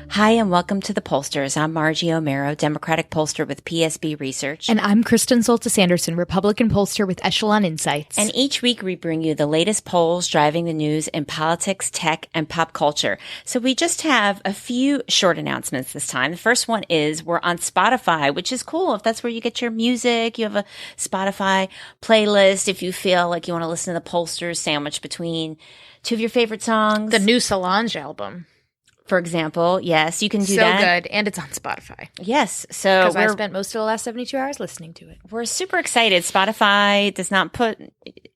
Hi, and welcome to The Pollsters. I'm Margie Omero, Democratic pollster with PSB Research. And I'm Kristen Soltis-Anderson, Republican pollster with Echelon Insights. And each week we bring you the latest polls driving the news in politics, tech, and pop culture. So we just have a few short announcements this time. The first one is we're on Spotify, which is cool. If that's where you get your music, you have a Spotify playlist. If you feel like you want to listen to The Pollsters sandwiched between two of your favorite songs. The new Solange album. For example, yes, you can do that. So good. And it's on Spotify. Yes. So because I spent most of the last 72 hours listening to it. We're super excited. Spotify does not put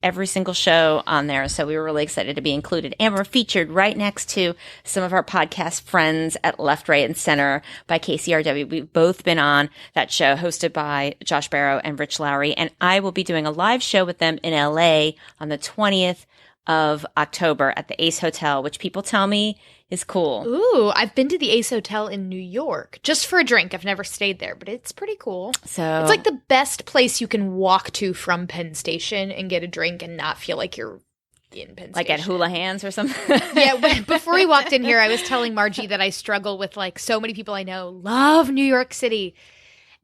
every single show on there. So we were really excited to be included. And we're featured right next to some of our podcast friends at Left, Right, and Center by KCRW. We've both been on that show hosted by Josh Barrow and Rich Lowry. And I will be doing a live show with them in LA on the 20th of October at the Ace Hotel, which people tell me is cool. Ooh, I've been to the Ace Hotel in New York just for a drink. I've never stayed there, but it's pretty cool. So it's like the best place you can walk to from Penn Station and get a drink and not feel like you're in Penn Station. Like at Hula Hands or something? Yeah, before we walked in here, I was telling Margie that I struggle with like so many people I know love New York City.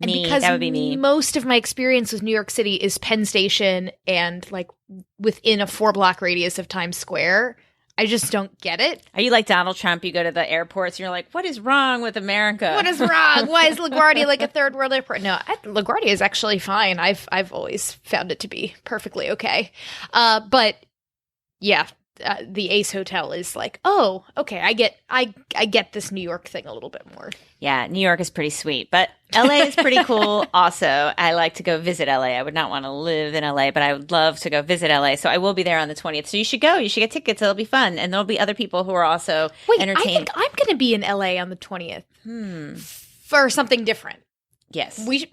And because that would be me. Most of my experience with New York City is Penn Station and like within a 4-block radius of Times Square, I just don't get it. Are you like Donald Trump? You go to the airports and you're like, what is wrong with America? What is wrong? Why is LaGuardia like a third world airport? No, LaGuardia is actually fine. I've always found it to be perfectly okay. But yeah, the Ace Hotel is like, oh, okay, I get this New York thing a little bit more. Yeah, New York is pretty sweet, but LA is pretty cool also. I like to go visit LA. I would not want to live in LA, but I would love to go visit LA. So I will be there on the 20th. So you should go. You should get tickets. It'll be fun. And there'll be other people who are also entertained. I think I'm going to be in LA on the 20th for something different. Yes. We should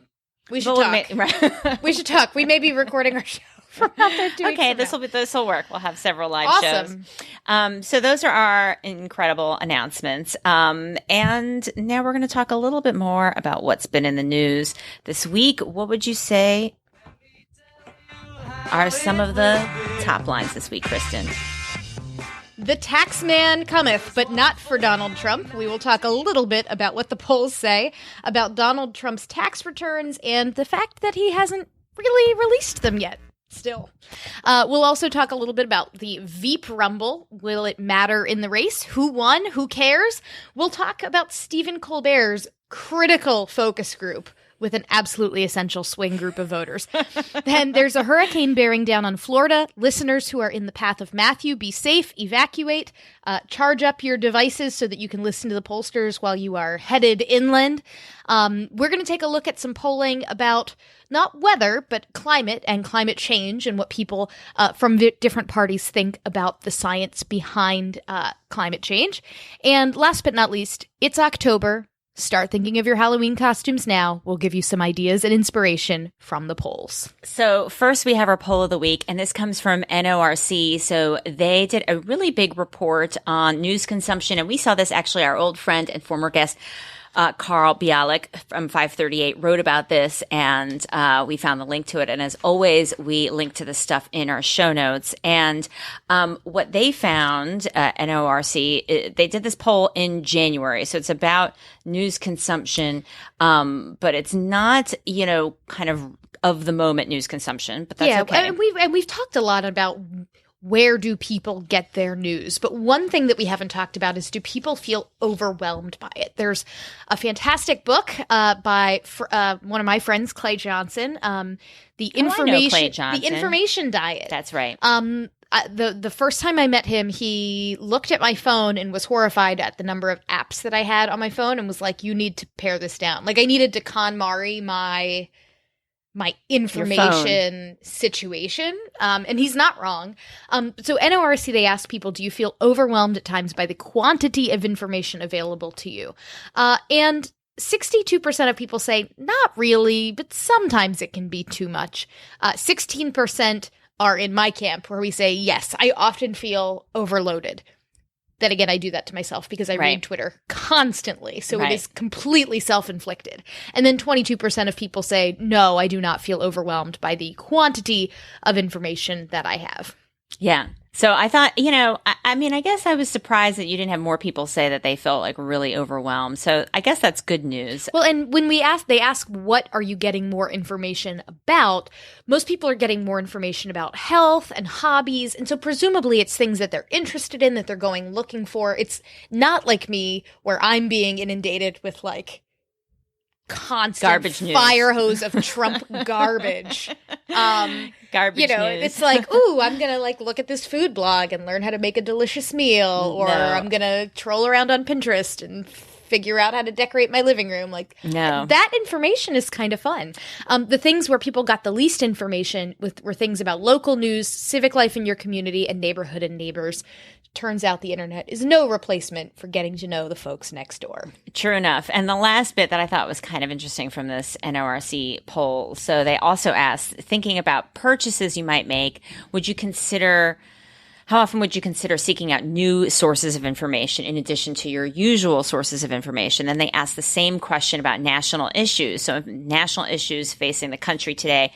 talk. We should talk. We may be recording our show from out there 2 weeks Okay, from now. this will work. We'll have several live Awesome. shows. So those are our incredible announcements. And now we're going to talk a little bit more about what's been in the news this week. What would you say are some of the top lines this week, Kristen? The Taxman Cometh, but not for Donald Trump. We will talk a little bit about what the polls say about Donald Trump's tax returns and the fact that he hasn't really released them yet. Still. We'll also talk a little bit about the Veep Rumble. Will it matter in the race? Who won? Who cares? We'll talk about Stephen Colbert's critical focus group with an absolutely essential swing group of voters. Then there's a hurricane bearing down on Florida. Listeners who are in the path of Matthew, be safe, evacuate, charge up your devices so that you can listen to the pollsters while you are headed inland. We're going to take a look at some polling about not weather, but climate and climate change and what people from different parties think about the science behind climate change. And last but not least, it's October. Start thinking of your Halloween costumes now. We'll give you some ideas and inspiration from the polls. So first we have our poll of the week, and this comes from NORC. So they did a really big report on news consumption, and we saw this actually, our old friend and former guest, Carl Bialik from 538 wrote about this, and we found the link to it. And as always, we link to the stuff in our show notes. And what they found, NORC, they did this poll in January. So it's about news consumption, but it's not, kind of the moment news consumption, but that's okay. And we've talked a lot about where do people get their news? But one thing that we haven't talked about is, do people feel overwhelmed by it? There's a fantastic book by one of my friends, Clay Johnson, The Information Diet. That's right. The first time I met him, he looked at my phone and was horrified at the number of apps that I had on my phone and was like, you need to pare this down. Like, I needed to KonMari my information situation. And he's not wrong. So NORC, they asked people, do you feel overwhelmed at times by the quantity of information available to you? And 62% of people say, not really, but sometimes it can be too much. 16% are in my camp where we say, yes, I often feel overloaded. Then again, I do that to myself because I Right. read Twitter constantly. So Right. it is completely self-inflicted. And then 22% of people say, no, I do not feel overwhelmed by the quantity of information that I have. Yeah. So I thought, I mean, I guess I was surprised that you didn't have more people say that they felt like really overwhelmed. So I guess that's good news. Well, and when they ask, what are you getting more information about? Most people are getting more information about health and hobbies. And so presumably it's things that they're interested in, that they're going looking for. It's not like me where I'm being inundated with like constant Garbage news. fire hose of Trump garbage. Garbage news. It's like, ooh, I'm going to like look at this food blog and learn how to make a delicious meal, or No. I'm going to troll around on Pinterest and figure out how to decorate my living room. Like, No. that information is kind of fun. The things where people got the least information were things about local news, civic life in your community, and neighborhood and neighbors. Turns out the internet is no replacement for getting to know the folks next door. True enough. And the last bit that I thought was kind of interesting from this NORC poll. So they also asked, thinking about purchases you might make, how often would you consider seeking out new sources of information in addition to your usual sources of information? Then they asked the same question about national issues. So national issues facing the country today.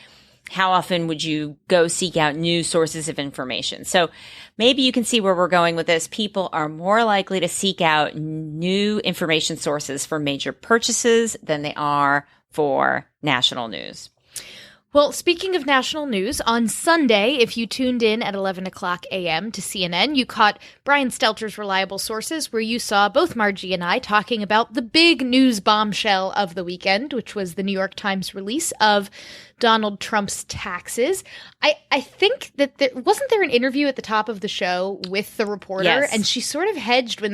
How often would you go seek out new sources of information? So maybe you can see where we're going with this. People are more likely to seek out new information sources for major purchases than they are for national news. Well, speaking of national news, on Sunday, if you tuned in at 11 o'clock a.m. to CNN, you caught Brian Stelter's Reliable Sources, where you saw both Margie and I talking about the big news bombshell of the weekend, which was the New York Times release of Donald Trump's taxes. I think that wasn't there an interview at the top of the show with the reporter, Yes. and she sort of hedged when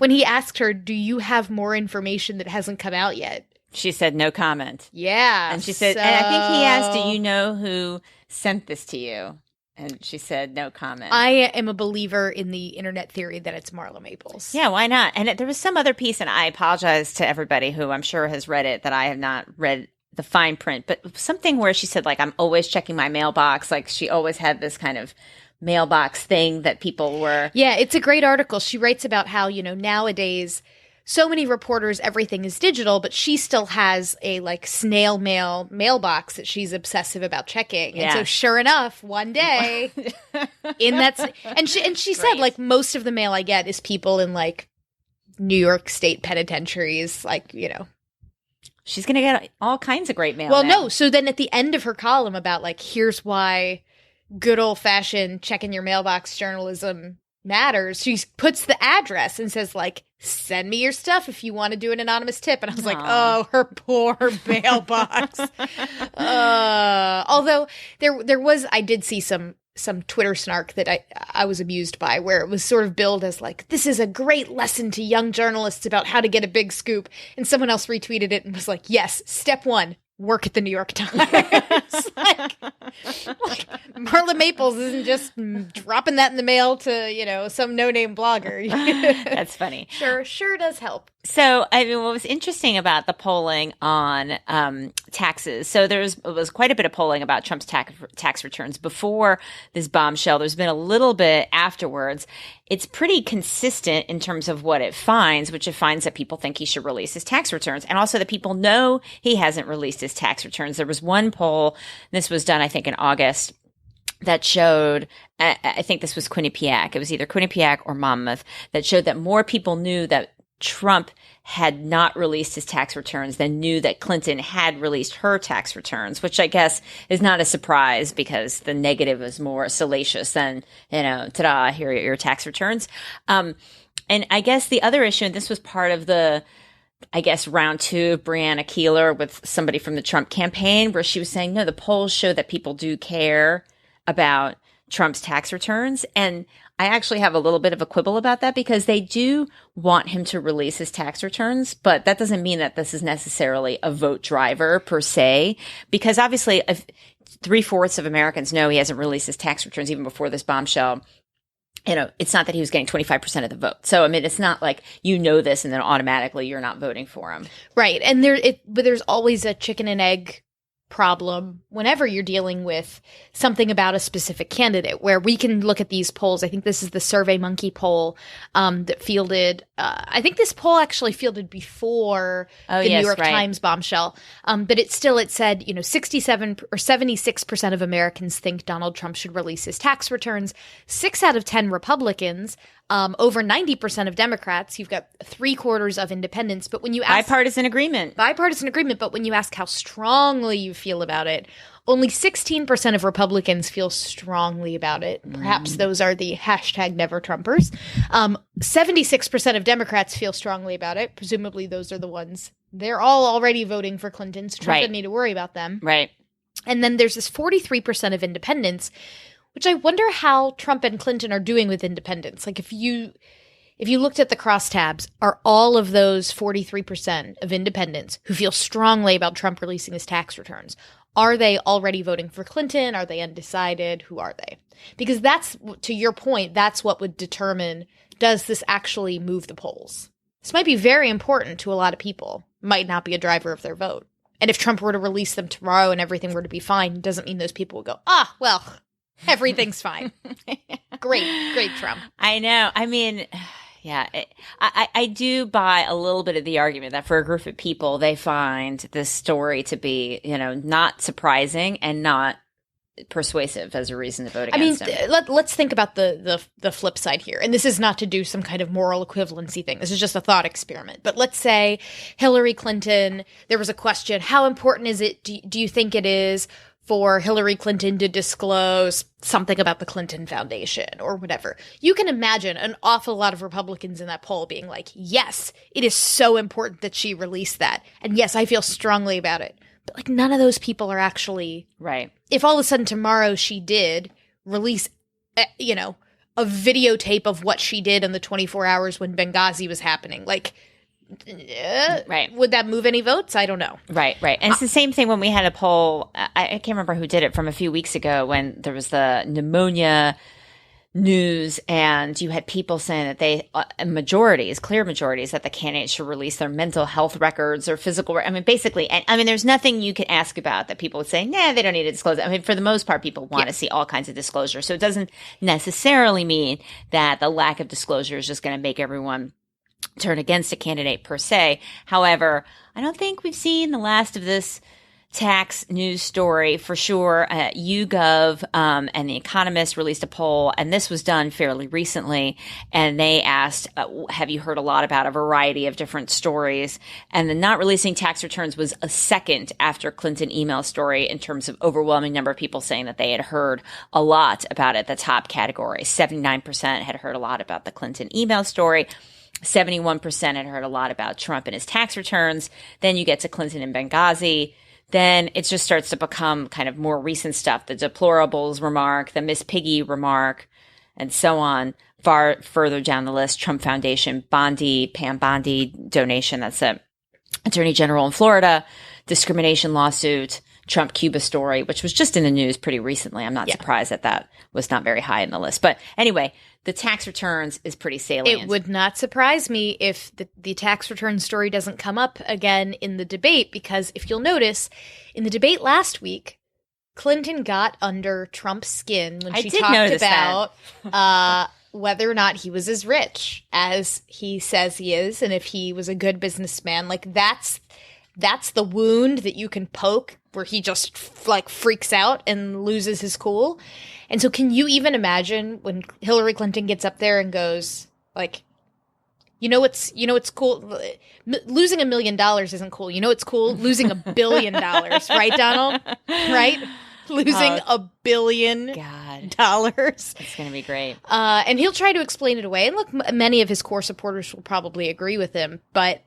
he asked her, "Do you have more information that hasn't come out yet?" She said no comment. Yeah. And she said, and I think he asked, do you know who sent this to you? And she said no comment. I am a believer in the internet theory that it's Marla Maples. Yeah, why not? And there was some other piece, and I apologize to everybody who I'm sure has read it, that I have not read the fine print, but something where she said, like, I'm always checking my mailbox. Like, she always had this kind of mailbox thing that people were. Yeah, it's a great article. She writes about how, nowadays so many reporters, everything is digital, but she still has a like snail mail mailbox that she's obsessive about checking. And Yeah. so sure enough, one day in that, and she said like most of the mail I get is people in like New York State penitentiaries, like, She's going to get all kinds of great mail. Well, now. no. So then at the end of her column about like, here's why good old fashioned checking your mailbox journalism matters, she puts the address and says like, send me your stuff if you want to do an anonymous tip. And I was like, oh, her poor mailbox. Although I did see some Twitter snark that I was amused by, where it was sort of billed as like, this is a great lesson to young journalists about how to get a big scoop. And someone else retweeted it and was like, yes, step 1. Work at the New York Times. like Marla Maples isn't just dropping that in the mail to, some no-name blogger. That's funny. Sure does help. So, I mean, what was interesting about the polling on taxes, so there was quite a bit of polling about Trump's tax returns before this bombshell. There's been a little bit afterwards. It's pretty consistent in terms of what it finds, which it finds that people think he should release his tax returns, and also that people know he hasn't released his tax returns. There was one poll, this was done, I think, in August, that showed, I think this was Quinnipiac. It was either Quinnipiac or Monmouth, that showed that more people knew that Trump had not released his tax returns than knew that Clinton had released her tax returns, which I guess is not a surprise because the negative is more salacious than, ta-da, here are your tax returns. And I guess the other issue, and this was part of the, I guess, round 2 of Breonna Keeler with somebody from the Trump campaign, where she was saying, no, the polls show that people do care about Trump's tax returns. And I actually have a little bit of a quibble about that, because they do want him to release his tax returns, but that doesn't mean that this is necessarily a vote driver per se, because obviously if 3/4 of Americans know he hasn't released his tax returns even before this bombshell, it's not that he was getting 25% of the vote. So, I mean, it's not like this and then automatically you're not voting for him. Right. And but there's always a chicken and egg problem whenever you're dealing with something about a specific candidate, where we can look at these polls. I think this is the SurveyMonkey poll that fielded, I think this poll actually fielded before the New York Times bombshell. But it said, 67 or 76% of Americans think Donald Trump should release his tax returns. 6 out of 10 Republicans, over 90% of Democrats. You've got 3/4 of independents. But when you ask bipartisan agreement, but when you ask how strongly you feel about it, only 16% of Republicans feel strongly about it. Perhaps those are the #NeverTrumpers. 76% of Democrats feel strongly about it. Presumably those are the ones. They're all already voting for Clinton, so Trump doesn't need to worry about them. Right. And then there's this 43% of independents, which I wonder how Trump and Clinton are doing with independents. Like, if you looked at the crosstabs, are all of those 43% of independents who feel strongly about Trump releasing his tax returns, are they already voting for Clinton? Are they undecided? Who are they? Because that's, to your point, that's what would determine, does this actually move the polls? This might be very important to a lot of people, might not be a driver of their vote. And if Trump were to release them tomorrow and everything were to be fine, doesn't mean those people will go, well, everything's fine. Great, Trump. I know. I mean, yeah, I do buy a little bit of the argument that for a group of people, they find this story to be, not surprising and not persuasive as a reason to vote against him. Let's think about the flip side here. And this is not to do some kind of moral equivalency thing. This is just a thought experiment. But let's say Hillary Clinton, there was a question, how important is it, do you think it is for Hillary Clinton to disclose something about the Clinton Foundation or whatever? You can imagine an awful lot of Republicans in that poll being like, yes, it is so important that she released that. And yes, I feel strongly about it. But like, none of those people are actually right. If all of a sudden tomorrow she did release, a videotape of what she did in the 24 hours when Benghazi was happening, like, right. Would that move any votes? I don't know. Right. And it's the same thing when we had a poll. I can't remember who did it, from a few weeks ago when there was the pneumonia news, and you had people saying that clear majorities, that the candidates should release their mental health records or physical. Basically, there's nothing you could ask about that people would say, nah, they don't need to disclose it. For the most part, people want to see all kinds of disclosure. So it doesn't necessarily mean that the lack of disclosure is just going to make everyone turn against a candidate per se. However, I don't think we've seen the last of this tax news story for sure. YouGov and the Economist released a poll, and this was done fairly recently, and they asked, have you heard a lot about a variety of different stories? And the not releasing tax returns was a second after Clinton email story in terms of overwhelming number of people saying that they had heard a lot about it. The top category, 79% had heard a lot about the Clinton email story. 71% had heard a lot about Trump and his tax returns. Then you get to Clinton and Benghazi. Then it just starts to become kind of more recent stuff. The deplorables remark, the Miss Piggy remark, and so on. Far further down the list, Trump Foundation, Pam Bondi donation. That's a Attorney General in Florida, discrimination lawsuit, Trump Cuba story, which was just in the news pretty recently. I'm not surprised that was not very high in the list. But anyway, the tax returns is pretty salient. It would not surprise me if the tax return story doesn't come up again in the debate, because if you'll notice, in the debate last week, Clinton got under Trump's skin when she talked about whether or not he was as rich as he says he is, and if he was a good businessman. Like, that's the wound that you can poke, where he just freaks out and loses his cool. And so can you even imagine when Hillary Clinton gets up there and goes like, it's cool. Losing $1 million isn't cool. It's cool. Losing $1 billion, right, Donald? Right? Losing $1 billion. God. It's going to be great. And he'll try to explain it away. And look, many of his core supporters will probably agree with him, but,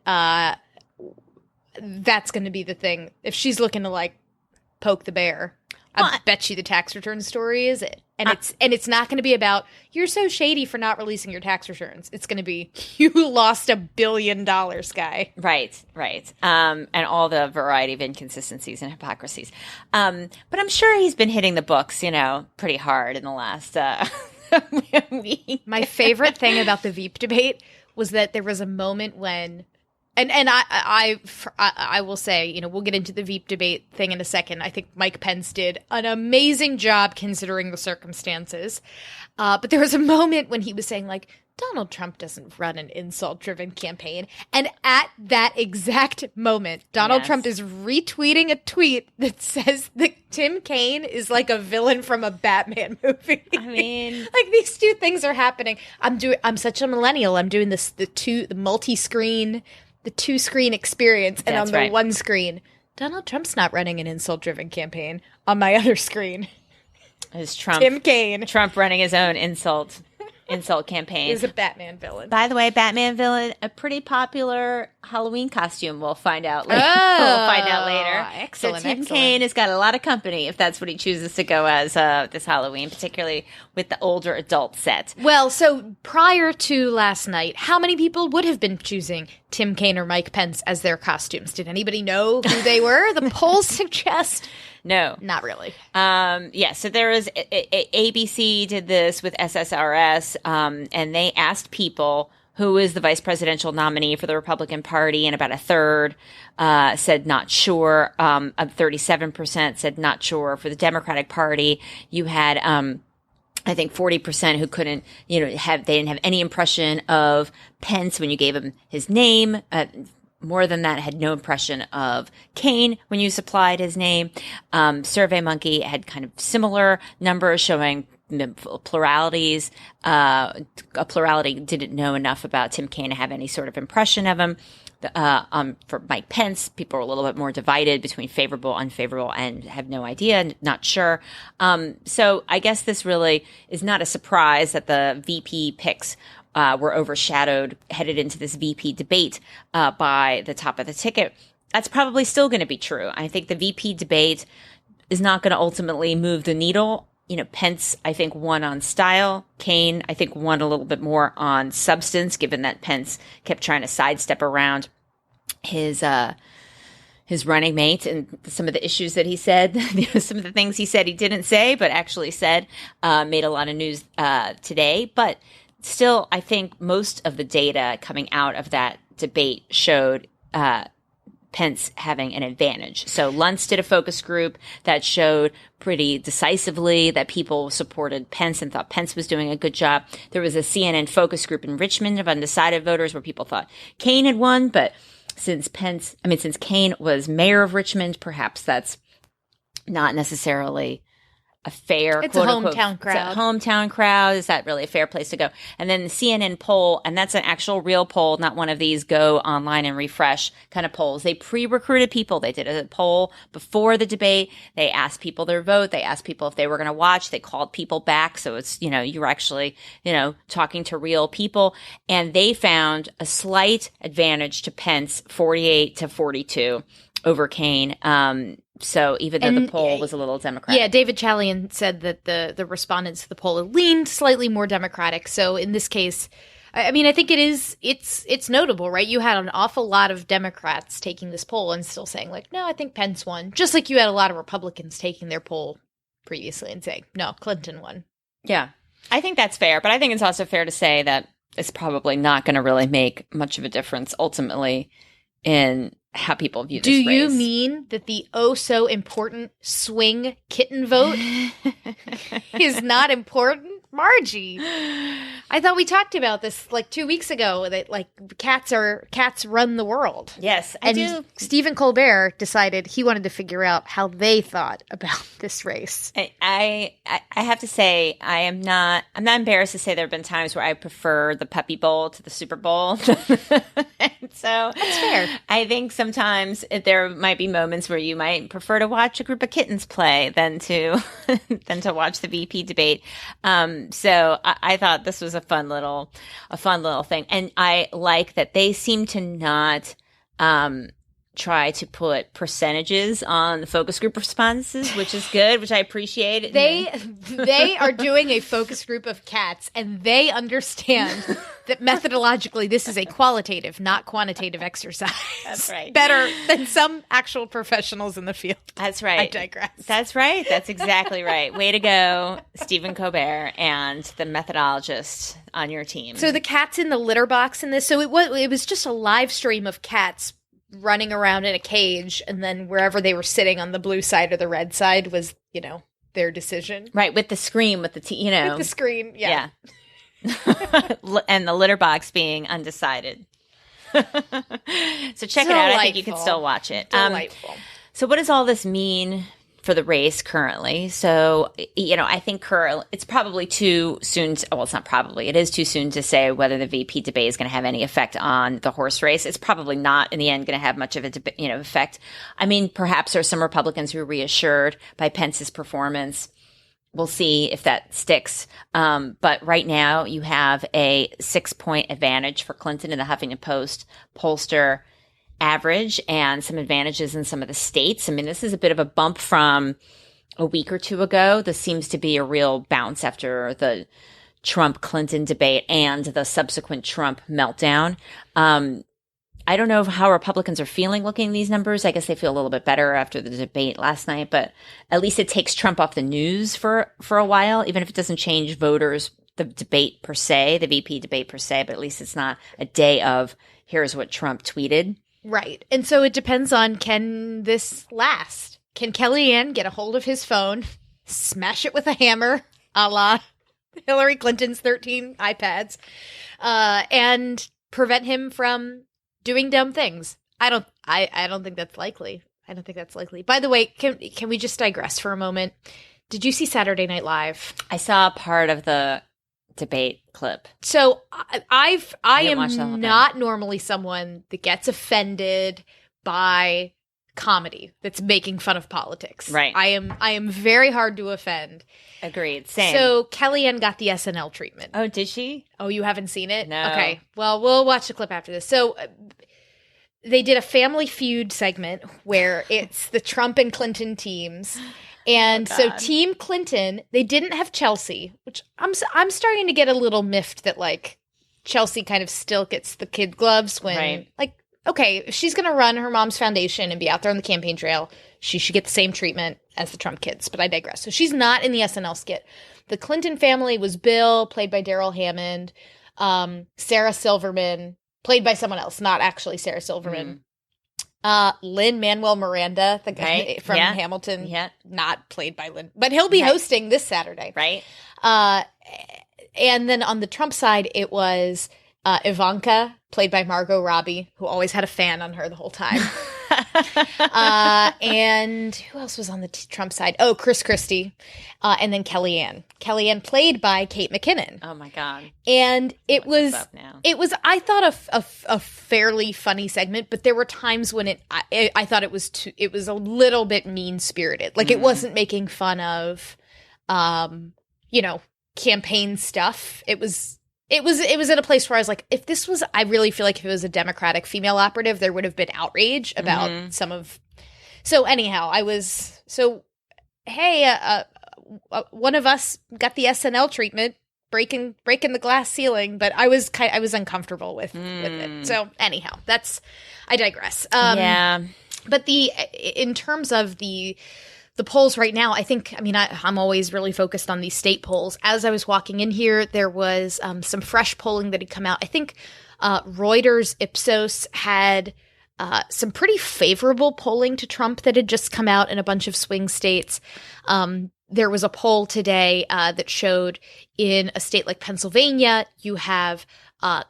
that's going to be the thing. If she's looking to poke the bear, I bet you the tax return story is it. And it's not going to be about, you're so shady for not releasing your tax returns. It's going to be, you lost $1 billion, guy. Right. And all the variety of inconsistencies and hypocrisies. But I'm sure he's been hitting the books, pretty hard in the last week. My favorite thing about the Veep debate was that there was a moment when And I will say, you know, we'll get into the Veep debate thing in a second. I think Mike Pence did an amazing job considering the circumstances. But there was a moment when he was saying, like, Donald Trump doesn't run an insult-driven campaign. And at that exact moment, Donald Trump is retweeting a tweet that says that Tim Kaine is like a villain from a Batman movie. I mean, like these two things are happening. I'm such a millennial. I'm doing this, the multi-screen, the two-screen experience. And on the one screen, Donald Trump's not running an insult-driven campaign. On my other screen, is Trump, Tim Kaine. Trump running his own insult campaign. Is a Batman villain. By the way, Batman villain, a pretty popular Halloween costume. We'll find out later. Excellent. So Tim Kaine has got a lot of company if that's what he chooses to go as this Halloween, particularly with the older adult set. Well, so prior to last night, how many people would have been choosing Tim Kaine or Mike Pence as their costumes? Did anybody know who they were? The polls suggest no. Not really. So there was ABC did this with SSRS, and they asked people who is the vice presidential nominee for the Republican Party, and about a third said not sure. 37% said not sure. For the Democratic Party, you had I think 40% who couldn't, they didn't have any impression of Pence when you gave him his name. More than that, had no impression of Kaine when you supplied his name. SurveyMonkey had kind of similar numbers showing pluralities. A plurality didn't know enough about Tim Kaine to have any sort of impression of him. For Mike Pence, people are a little bit more divided between favorable, unfavorable, and have no idea, not sure. So I guess this really is not a surprise that the VP picks were overshadowed headed into this VP debate by the top of the ticket. That's probably still going to be true. I think the VP debate is not going to ultimately move the needle. Pence, I think, won on style. Kaine, I think, won a little bit more on substance, given that Pence kept trying to sidestep around his running mate and some of the issues that he said, some of the things he said he didn't say, but actually said, made a lot of news today. But still, I think most of the data coming out of that debate showed Pence having an advantage. So Luntz did a focus group that showed pretty decisively that people supported Pence and thought Pence was doing a good job. There was a CNN focus group in Richmond of undecided voters where people thought Kaine had won, but since Kaine was mayor of Richmond, perhaps that's not necessarily a fair, it's a hometown crowd. It's a hometown crowd. Is that really a fair place to go? And then the CNN poll, and that's an actual real poll, not one of these go online and refresh kind of polls. They pre-recruited people. They did a poll before the debate. They asked people their vote. They asked people if they were going to watch. They called people back. So it's, you were actually, talking to real people. And they found a slight advantage to Pence, 48-42 over Kaine. So even though the poll was a little Democratic. Yeah, David Chalian said that the respondents to the poll leaned slightly more Democratic. So in this case, I think it's notable, right? You had an awful lot of Democrats taking this poll and still saying like, no, I think Pence won. Just like you had a lot of Republicans taking their poll previously and saying, no, Clinton won. Yeah, I think that's fair. But I think it's also fair to say that it's probably not going to really make much of a difference ultimately in how people view this race. Do you mean that the so important swing kitten vote is not important? Margie, I thought we talked about this like 2 weeks ago, that like cats run the world. Yes, I do. Stephen Colbert decided he wanted to figure out how they thought about this race. I have to say, I'm not embarrassed to say there have been times where I prefer the Puppy Bowl to the Super Bowl. And so that's fair. I think sometimes there might be moments where you might prefer to watch a group of kittens play than to watch the VP debate. So I thought this was a fun little thing. And I like that they seem to not try to put percentages on the focus group responses, which is good, which I appreciate. They are doing a focus group of cats, and they understand that methodologically this is a qualitative, not quantitative exercise. That's right. Better than some actual professionals in the field. That's right. I digress. That's right. That's exactly right. Way to go, Stephen Colbert, and the methodologist on your team. So the cat's in the litter box in this. So it was just a live stream of cats running around in a cage, and then wherever they were sitting on the blue side or the red side was, their decision. Right, with the screen, with the With the screen, yeah. And the litter box being undecided. So check it out. I think you can still watch it. Delightful. So what does all this mean for the race currently? So, I think it's probably too soon. Well, it's not probably. It is too soon to say whether the VP debate is going to have any effect on the horse race. It's probably not in the end going to have much of a effect. I mean, perhaps there are some Republicans who are reassured by Pence's performance. We'll see if that sticks. But right now you have a 6-point advantage for Clinton in the Huffington Post pollster average, and some advantages in some of the states. I mean, this is a bit of a bump from a week or two ago. This seems to be a real bounce after the Trump-Clinton debate and the subsequent Trump meltdown. I don't know how Republicans are feeling looking at these numbers. I guess they feel a little bit better after the debate last night, but at least it takes Trump off the news for a while, even if it doesn't change voters, the debate per se, the VP debate per se, but at least it's not a day of here's what Trump tweeted. Right. And so it depends on, can this last? Can Kellyanne get a hold of his phone, smash it with a hammer, a la Hillary Clinton's 13 iPads, and prevent him from doing dumb things? I don't think that's likely. I don't think that's likely. By the way, can we just digress for a moment? Did you see Saturday Night Live? I saw part of the debate clip. So I am not normally someone that gets offended by comedy that's making fun of politics. Right. I am very hard to offend. Agreed. Same. So Kellyanne got the SNL treatment. Oh, did she? Oh, you haven't seen it? No. Okay. Well, we'll watch the clip after this. So they did a Family Feud segment where it's the Trump and Clinton teams. And so Team Clinton, they didn't have Chelsea, which I'm starting to get a little miffed that, like, Chelsea kind of still gets the kid gloves when, like, okay, if she's going to run her mom's foundation and be out there on the campaign trail, she should get the same treatment as the Trump kids. But I digress. So she's not in the SNL skit. The Clinton family was Bill, played by Daryl Hammond, Sarah Silverman, played by someone else, not actually Sarah Silverman. Lin-Manuel Miranda, the guy from Hamilton, not played by Lin, but he'll be hosting this Saturday. Right. And then on the Trump side, it was Ivanka, played by Margot Robbie, who always had a fan on her the whole time. And who else was on the Trump side? Oh, Chris Christie. And then Kellyanne. Kellyanne played by Kate McKinnon. Oh my God. And it was, I thought a fairly funny segment, but there were times when I thought it was a little bit mean spirited. Like it wasn't making fun of, campaign stuff. It was at a place where I was like, I really feel like if it was a Democratic female operative, there would have been outrage about some of. So anyhow, hey, one of us got the SNL treatment, breaking the glass ceiling, but I was uncomfortable with it. So anyhow, I digress. But in terms of the polls right now, I'm always really focused on these state polls. As I was walking in here, there was some fresh polling that had come out. I think Reuters Ipsos had some pretty favorable polling to Trump that had just come out in a bunch of swing states. There was a poll today that showed in a state like Pennsylvania, you have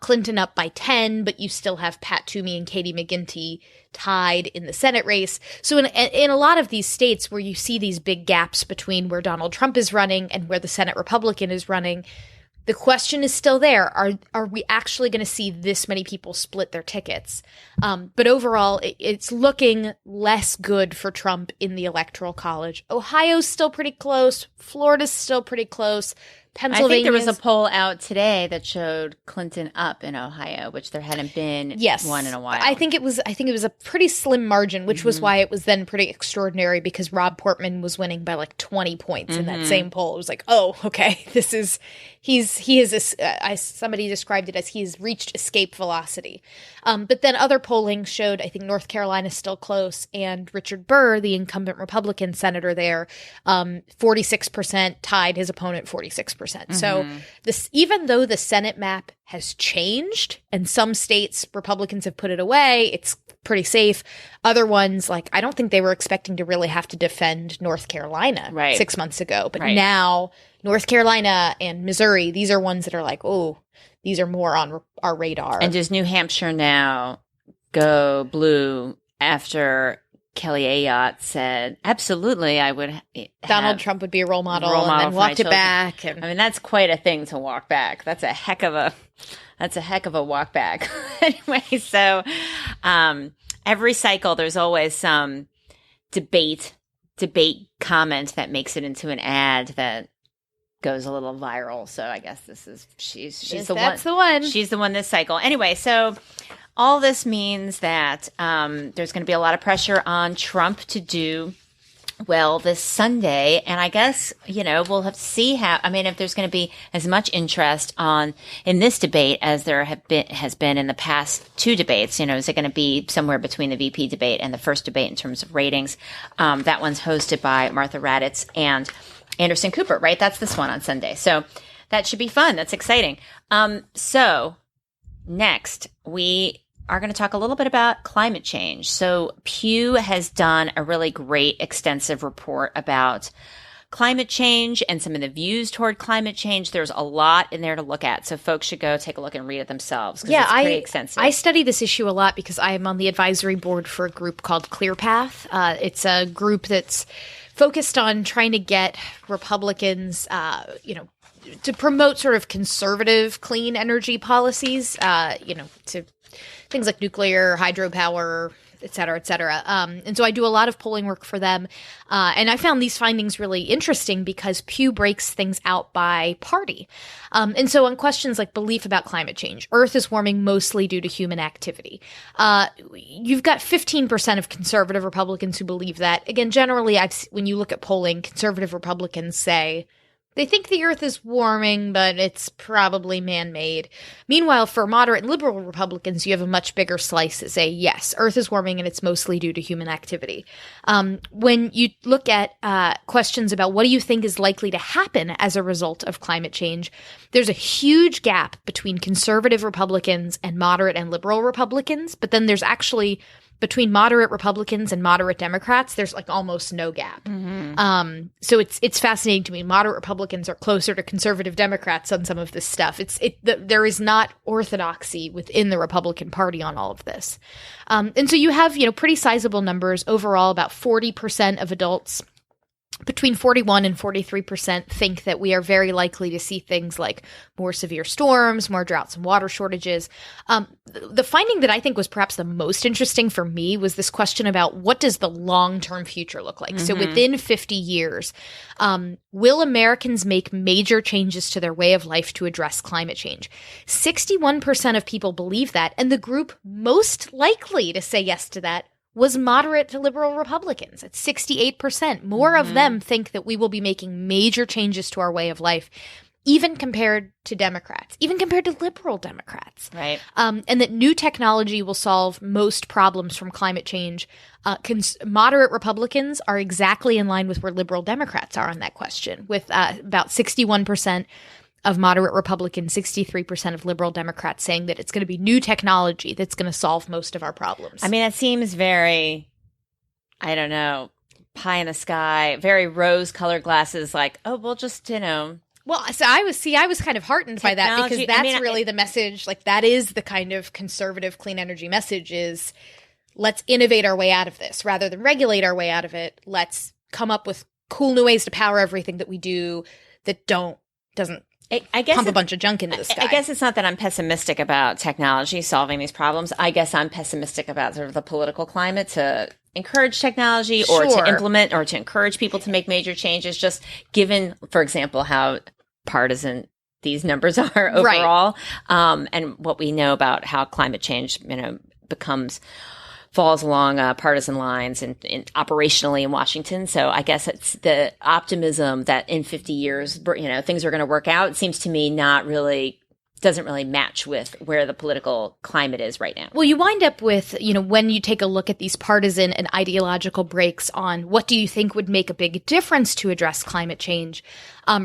Clinton up by 10, but you still have Pat Toomey and Katie McGinty tied in the Senate race. So in a lot of these states where you see these big gaps between where Donald Trump is running and where the Senate Republican is running, the question is still there. Are we actually going to see this many people split their tickets? But overall, it's looking less good for Trump in the Electoral College. Ohio's still pretty close. Florida's still pretty close. Pennsylvania. I think there was a poll out today that showed Clinton up in Ohio, which there hadn't been one in a while. I think it was a pretty slim margin, which was why it was then pretty extraordinary, because Rob Portman was winning by like 20 points in that same poll. It was like, oh, okay, somebody described it as he's reached escape velocity. But then other polling showed, I think North Carolina's still close, and Richard Burr, the incumbent Republican senator there, 46% tied his opponent 46%. So even though the Senate map has changed and some states Republicans have put it away, it's pretty safe. Other ones, like, I don't think they were expecting to really have to defend North Carolina 6 months ago. But now North Carolina and Missouri, these are ones that are like, oh, these are more on our radar. And does New Hampshire now go blue after Kelly Ayotte said, absolutely, I would Donald Trump would be a role model and then walked it back. I mean, that's quite a thing to walk back. That's a heck of a walk back. Anyway, so every cycle there's always some debate comment that makes it into an ad that goes a little viral. So I guess she's the one. She's the one this cycle. Anyway, so all this means that there's going to be a lot of pressure on Trump to do well this Sunday. And I guess, we'll have to see if there's going to be as much interest in this debate as there has been in the past two debates. Is it going to be somewhere between the VP debate and the first debate in terms of ratings? That one's hosted by Martha Raddatz and Anderson Cooper, right? That's this one on Sunday. So that should be fun. That's exciting. So next, we are going to talk a little bit about climate change. So Pew has done a really great extensive report about climate change and some of the views toward climate change. There's a lot in there to look at. So folks should go take a look and read it themselves. Yeah, it's pretty extensive. I study this issue a lot because I am on the advisory board for a group called ClearPath. It's a group that's focused on trying to get Republicans, to promote sort of conservative clean energy policies, to things like nuclear, hydropower, et cetera, et cetera. And so I do a lot of polling work for them. And I found these findings really interesting because Pew breaks things out by party. And so on questions like belief about climate change, Earth is warming mostly due to human activity. You've got 15% of conservative Republicans who believe that. Again, generally, when you look at polling, conservative Republicans say they think the Earth is warming, but it's probably man-made. Meanwhile, for moderate and liberal Republicans, you have a much bigger slice that say, yes, Earth is warming and it's mostly due to human activity. When you look at questions about what do you think is likely to happen as a result of climate change, there's a huge gap between conservative Republicans and moderate and liberal Republicans, but then there's actually between moderate Republicans and moderate Democrats, there's like almost no gap. So it's fascinating to me. Moderate Republicans are closer to conservative Democrats on some of this stuff. There is not orthodoxy within the Republican Party on all of this. And so you have, pretty sizable numbers overall. About 40% of adults, between 41 and 43% think that we are very likely to see things like more severe storms, more droughts and water shortages. The finding that I think was perhaps the most interesting for me was this question about what does the long-term future look like? So within 50 years, will Americans make major changes to their way of life to address climate change? 61% of people believe that, and the group most likely to say yes to that was moderate to liberal Republicans at 68%. More of them think that we will be making major changes to our way of life, even compared to Democrats, even compared to liberal Democrats. Right. And that new technology will solve most problems from climate change. Moderate Republicans are exactly in line with where liberal Democrats are on that question, with about 61% of moderate Republicans, 63% of liberal Democrats saying that it's going to be new technology that's going to solve most of our problems. I mean, that seems very, I don't know, pie in the sky, very rose-colored glasses, like, oh, we'll just, Well, so I was kind of heartened by that because that's really the message. Like, that is the kind of conservative clean energy message is let's innovate our way out of this rather than regulate our way out of it. Let's come up with cool new ways to power everything that we do that doesn't I guess pump a bunch of junk into the sky. I guess it's not that I'm pessimistic about technology solving these problems. I guess I'm pessimistic about sort of the political climate to encourage technology or to implement or to encourage people to make major changes, just given, for example, how partisan these numbers are overall, and what we know about how climate change, falls along partisan lines and operationally in Washington. So I guess it's the optimism that in 50 years, things are going to work out. It seems to me doesn't really match with where the political climate is right now. Well, you wind up with, when you take a look at these partisan and ideological breaks on what do you think would make a big difference to address climate change,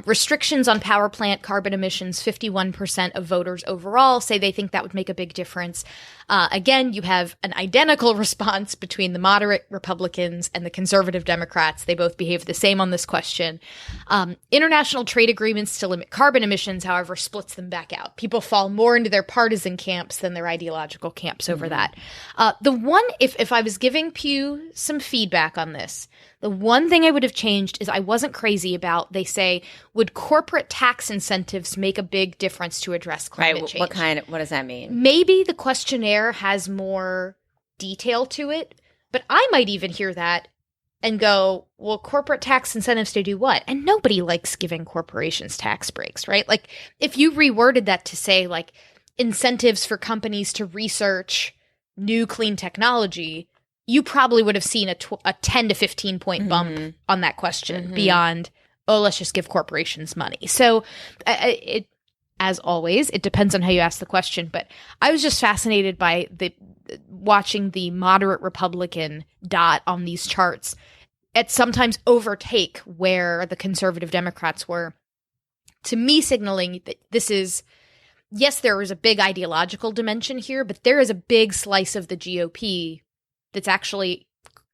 restrictions on power plant carbon emissions, 51% of voters overall say they think that would make a big difference. Again, you have an identical response between the moderate Republicans and the conservative Democrats. They both behave the same on this question. International trade agreements to limit carbon emissions, however, splits them back out. People fall more into their partisan camps than their ideological camps over that. The one, if I was giving Pew some feedback on this, the one thing I would have changed is I wasn't crazy about, they say, would corporate tax incentives make a big difference to address climate change? What does that mean? Maybe the questionnaire has more detail to it, but I might even hear that and go, well, corporate tax incentives to do what? And nobody likes giving corporations tax breaks, right? Like, if you reworded that to say, like, incentives for companies to research new clean technology, you probably would have seen a 10 to 15 point bump on that question beyond, let's just give corporations money. So as always, it depends on how you ask the question. But I was just fascinated by watching the moderate Republican dot on these charts at sometimes overtake where the conservative Democrats were, to me signaling that this is, yes, there is a big ideological dimension here, but there is a big slice of the GOP that's actually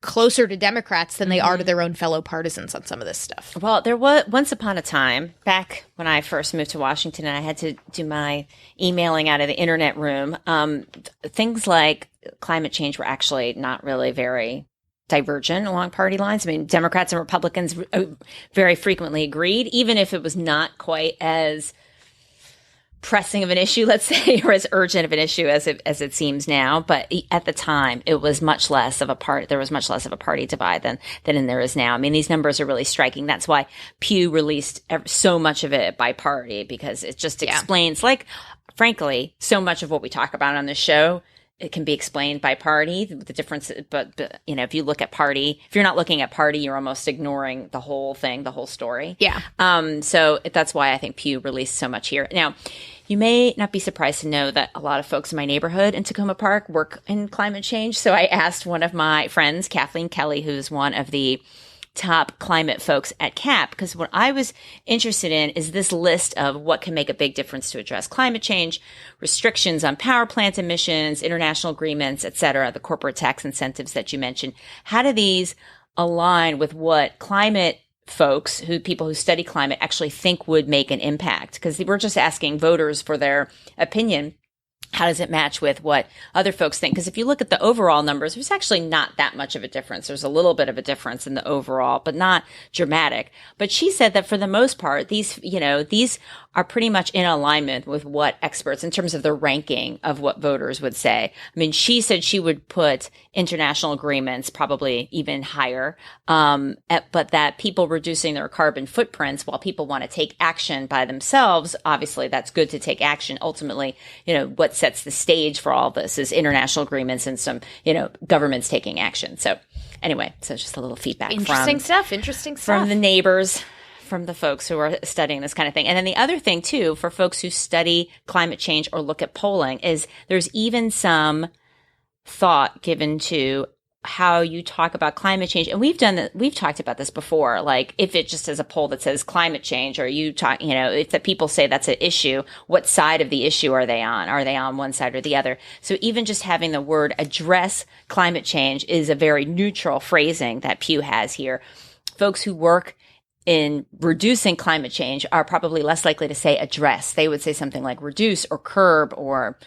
closer to Democrats than they are to their own fellow partisans on some of this stuff. Well, there was once upon a time, back when I first moved to Washington and I had to do my emailing out of the internet room, things like climate change were actually not really very divergent along party lines. I mean, Democrats and Republicans very frequently agreed, even if it was not quite as pressing of an issue, let's say, or as urgent of an issue as it seems now. But at the time, it was much less of a there was much less of a party divide than there is now. I mean, these numbers are really striking. That's why Pew released so much of it by party, because it just explains, like, frankly, so much of what we talk about on this show. It can be explained by party, the difference. But if you look at party, if you're not looking at party, you're almost ignoring the whole thing, the whole story. Yeah. So that's why I think Pew released so much here. Now, you may not be surprised to know that a lot of folks in my neighborhood in Tacoma Park work in climate change. So I asked one of my friends, Kathleen Kelly, who's one of the top climate folks at CAP, because what I was interested in is this list of what can make a big difference to address climate change, restrictions on power plant emissions, international agreements, et cetera, the corporate tax incentives that you mentioned. How do these align with what climate folks, people who study climate, actually think would make an impact? Because we're just asking voters for their opinion. How does it match with what other folks think? Because if you look at the overall numbers, there's actually not that much of a difference. There's a little bit of a difference in the overall, but not dramatic. But she said that for the most part, these are pretty much in alignment with what experts, in terms of the ranking of what voters would say. I mean, she said she would put international agreements probably even higher, but that people reducing their carbon footprints, while people want to take action by themselves, obviously that's good to take action. Ultimately, what sets the stage for all this is international agreements and some, governments taking action. So anyway, so just a little feedback Interesting stuff. From the neighbors, from the folks who are studying this kind of thing. And then the other thing too, for folks who study climate change or look at polling, is there's even some thought given to how you talk about climate change. And we've talked about this before, like if it just is a poll that says climate change, or if the people say that's an issue, what side of the issue are they on? Are they on one side or the other? So even just having the word address climate change is a very neutral phrasing that Pew has here. Folks who work in reducing climate change are probably less likely to say address. They would say something like reduce or curb or,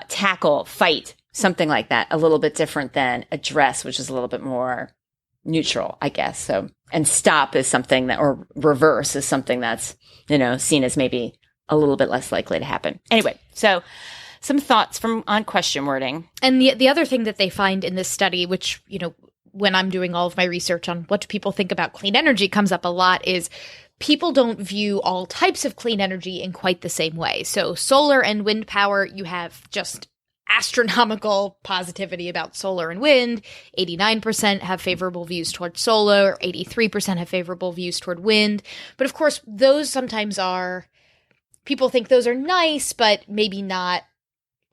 tackle, fight, something like that. A little bit different than address, which is a little bit more neutral, I guess. So, and stop is something that, or reverse is something that's, seen as maybe a little bit less likely to happen. Anyway, so some thoughts on question wording. And the other thing that they find in this study, which, when I'm doing all of my research on what do people think about clean energy comes up a lot, is people don't view all types of clean energy in quite the same way. So solar and wind power, you have just astronomical positivity about solar and wind. 89% have favorable views toward solar, 83% have favorable views toward wind. But of course, those sometimes are, people think those are nice, but maybe not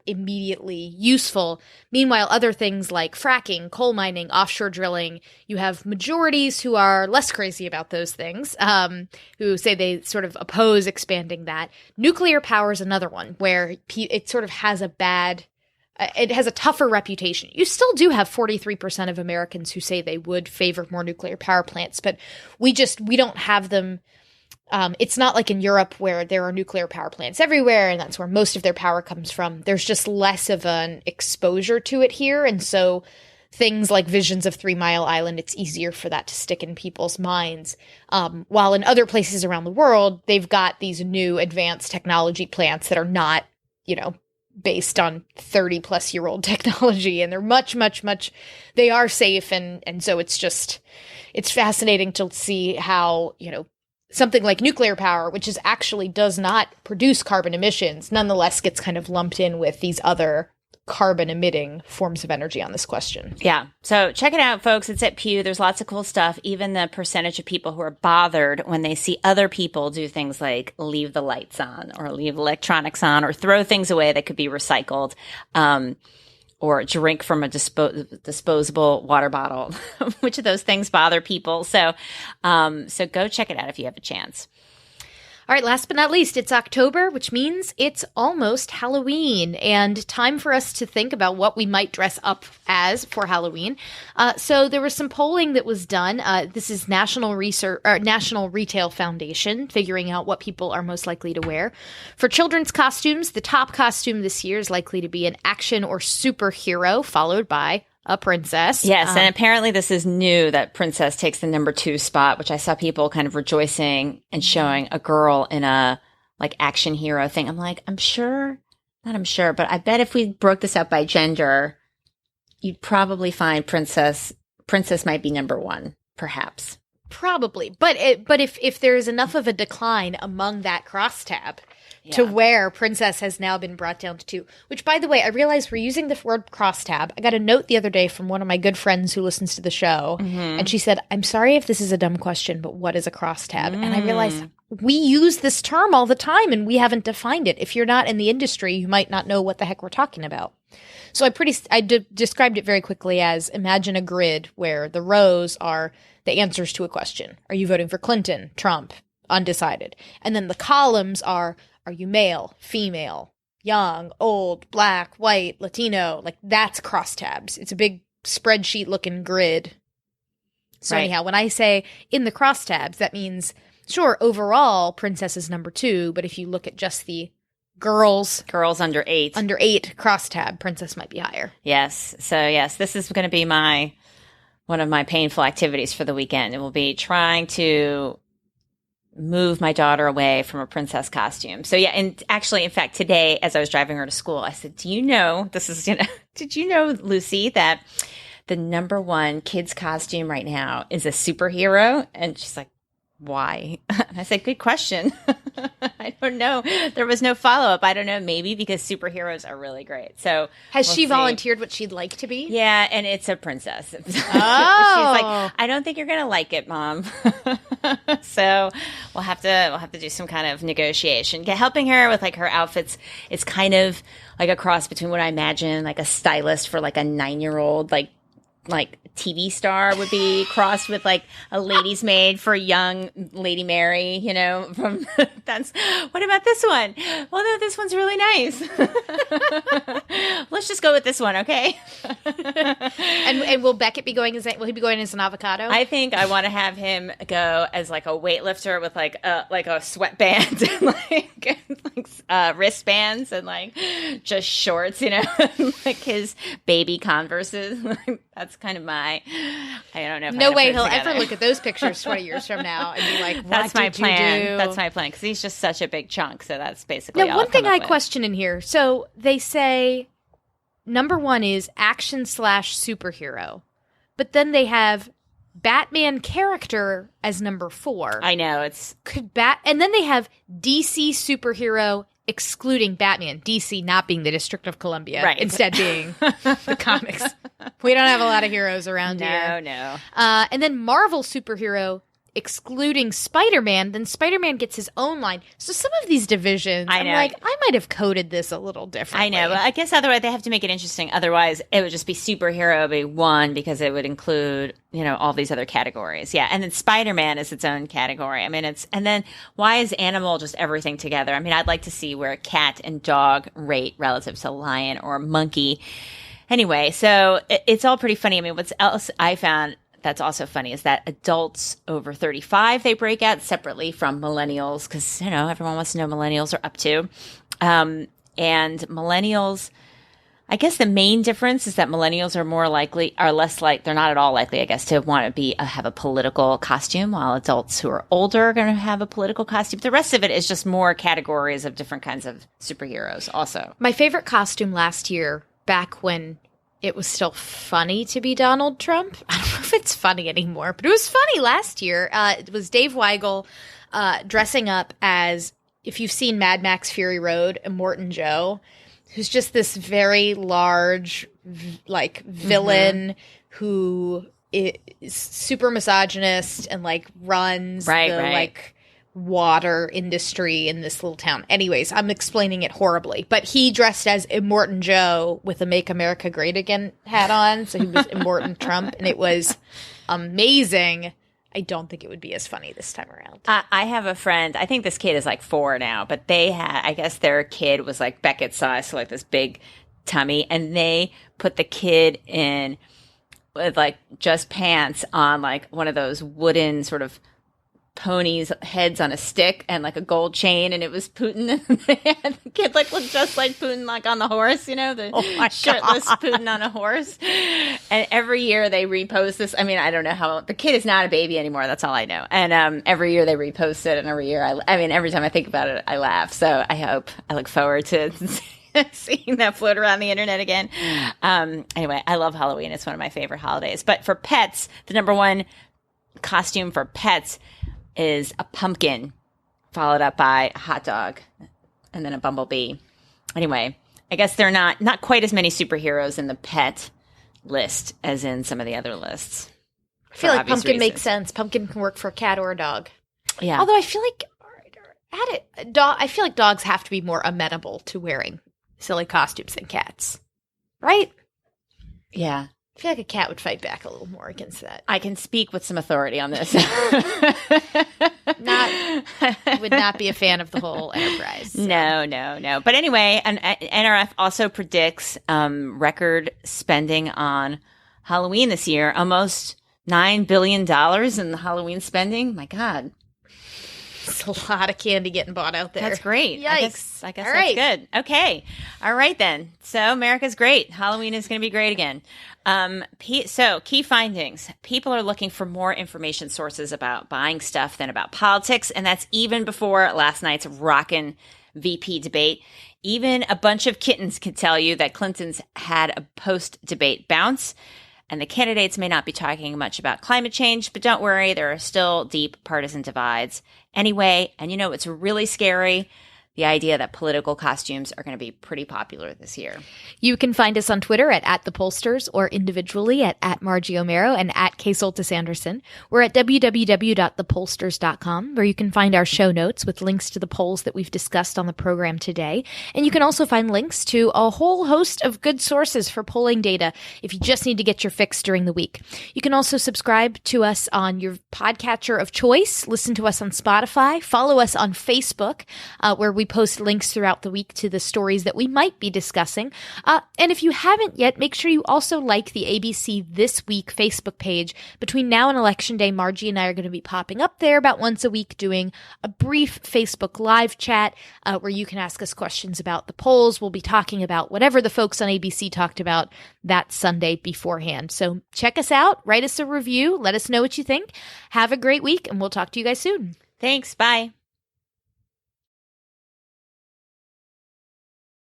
immediately useful. Meanwhile, other things like fracking, coal mining, offshore drilling, you have majorities who are less crazy about those things, who say they sort of oppose expanding that. Nuclear power is another one where it sort of has it has a tougher reputation. You still do have 43% of Americans who say they would favor more nuclear power plants, but we don't have them. It's not like in Europe where there are nuclear power plants everywhere and that's where most of their power comes from. There's just less of an exposure to it here. And so things like visions of 3 Mile Island, it's easier for that to stick in people's minds. While in other places around the world, they've got these new advanced technology plants that are not, based on 30-plus-year-old technology. And they're much, they are safe. And so it's fascinating to see how, something like nuclear power, which actually does not produce carbon emissions, nonetheless gets kind of lumped in with these other carbon-emitting forms of energy on this question. Yeah. So check it out, folks. It's at Pew. There's lots of cool stuff. Even the percentage of people who are bothered when they see other people do things like leave the lights on or leave electronics on or throw things away that could be recycled. Or drink from a disposable water bottle. Which of those things bother people? So go check it out if you have a chance. All right, last but not least, it's October, which means it's almost Halloween, and time for us to think about what we might dress up as for Halloween. So there was some polling that was done. This is National Retail Foundation figuring out what people are most likely to wear. For children's costumes, the top costume this year is likely to be an action or superhero, followed by a princess. Yes, and apparently this is new that princess takes the number 2 spot, which I saw people kind of rejoicing and showing a girl in a like action hero thing. I'm like, I'm sure, but I bet if we broke this up by gender, you'd probably find princess might be number 1, perhaps. Probably, but if there is enough of a decline among that crosstab. Yeah. To where princess has now been brought down to 2, which, by the way, I realized we're using the word crosstab. I got a note the other day from one of my good friends who listens to the show, and she said, I'm sorry if this is a dumb question, but what is a crosstab? And I realized we use this term all the time, and we haven't defined it. If you're not in the industry, you might not know what the heck we're talking about. So I described it very quickly as imagine a grid where the rows are the answers to a question. Are you voting for Clinton, Trump, undecided? And then the columns are you male, female, young, old, black, white, Latino? Like that's crosstabs. It's a big spreadsheet looking grid. So anyhow, when I say in the crosstabs, that means, sure, overall, princess is number 2. But if you look at just the girls under 8 crosstab, princess might be higher. Yes. So yes, this is going to be one of my painful activities for the weekend. It will be trying to move my daughter away from a princess costume. So yeah, and actually, in fact, today, as I was driving her to school, I said, did you know, Lucy, that the number 1 kids costume right now is a superhero? And she's like, why? And I said, good question. I don't know. There was no follow-up. I don't know. Maybe because superheroes are really great. So has she volunteered what she'd like to be? Yeah, and it's a princess. Oh. She's like, I don't think you're going to like it, Mom. So we'll have to do some kind of negotiation. Helping her with like her outfits. It's kind of like a cross between what I imagine like a stylist for like a 9-year-old like TV star would be crossed with like a lady's maid for young Lady Mary, from that's what about this one? Well, no, this one's really nice. Let's just go with this one, okay? and will Beckett be going will he be going as an avocado? I think I want to have him go as like a weightlifter with like a sweatband and like wristbands and like just shorts, like his baby Converses. That's kind of I don't know. If no way he'll ever look at those pictures 20 years from now and be like, what that's my plan. You do? That's my plan because he's just such a big chunk. So that's basically now, one thing I question in here. So they say number 1 is action / superhero, but then they have Batman character as number 4. I know, and then they have DC superhero excluding Batman. DC not being the District of Columbia, right? Instead being the comics. We don't have a lot of heroes around here. No. And then Marvel superhero excluding Spider-Man, then Spider-Man gets his own line. So some of these divisions, I might have coded this a little differently. I know, but I guess otherwise they have to make it interesting. Otherwise, it would just be superhero be 1 because it would include, all these other categories. Yeah, and then Spider-Man is its own category. I mean, and then why is animal just everything together? I mean, I'd like to see where cat and dog rate relative to lion or monkey. Anyway, so it's all pretty funny. I mean, what's else I found that's also funny is that adults over 35, they break out separately from millennials because, everyone wants to know millennials are up to. And millennials, I guess the main difference is that millennials they're not at all likely, I guess, to want to have a political costume, while adults who are older are going to have a political costume. The rest of it is just more categories of different kinds of superheroes also. My favorite costume last year, back when it was still funny to be Donald Trump. I don't know if it's funny anymore, but it was funny last year. It was Dave Weigel dressing up as, if you've seen Mad Max Fury Road, Immortan Joe, who's just this very large, villain who is super misogynist and, runs water industry in this little town. Anyways, I'm explaining it horribly, but he dressed as Immortan Joe with a Make America Great Again hat on, so he was Immortan Trump, and it was amazing. I don't think it would be as funny this time around. I have a friend, I think this kid is 4 now, but I guess their kid was Beckett's size, so this big tummy, and they put the kid in with just pants on one of those wooden sort of ponies' heads on a stick and a gold chain, and it was Putin. And the kid looked just like Putin, on the horse, the shirtless Putin on a horse. And every year they repost this. I mean, I don't know how the kid is not a baby anymore. That's all I know. And every year they repost it, and every year every time I think about it, I laugh. So I look forward to seeing that float around the internet again. Anyway, I love Halloween. It's one of my favorite holidays. But for pets, the number 1 costume for pets is a pumpkin, followed up by a hot dog, and then a bumblebee. Anyway, I guess there are not quite as many superheroes in the pet list as in some of the other lists. I feel like pumpkin makes sense. Pumpkin can work for a cat or a dog. Yeah. Although I feel like I feel like dogs have to be more amenable to wearing silly costumes than cats, right? Yeah. I feel like a cat would fight back a little more against that. I can speak with some authority on this. Would not be a fan of the whole enterprise. So. No. But anyway, NRF also predicts record spending on Halloween this year. Almost $9 billion in Halloween spending. My God. It's a lot of candy getting bought out there. That's great. Yikes. I guess that's good. Okay. All right, then. So America's great. Halloween is going to be great again. So key findings. People are looking for more information sources about buying stuff than about politics. And that's even before last night's rockin' VP debate. Even a bunch of kittens could tell you that Clinton's had a post-debate bounce. And the candidates may not be talking much about climate change, but don't worry, there are still deep partisan divides. Anyway, and it's really scary, the idea that political costumes are going to be pretty popular this year. You can find us on Twitter at The Pollsters or individually at Margie Omero and at Soltis Anderson. We're at www.thepollsters.com, where you can find our show notes with links to the polls that we've discussed on the program today. And you can also find links to a whole host of good sources for polling data if you just need to get your fix during the week. You can also subscribe to us on your podcatcher of choice, listen to us on Spotify, follow us on Facebook, where we post links throughout the week to the stories that we might be discussing. And if you haven't yet, make sure you also like the ABC This Week Facebook page. Between now and Election Day, Margie and I are going to be popping up there about once a week doing a brief Facebook live chat where you can ask us questions about the polls. We'll be talking about whatever the folks on ABC talked about that Sunday beforehand. So check us out, write us a review, let us know what you think. Have a great week, and we'll talk to you guys soon. Thanks. Bye.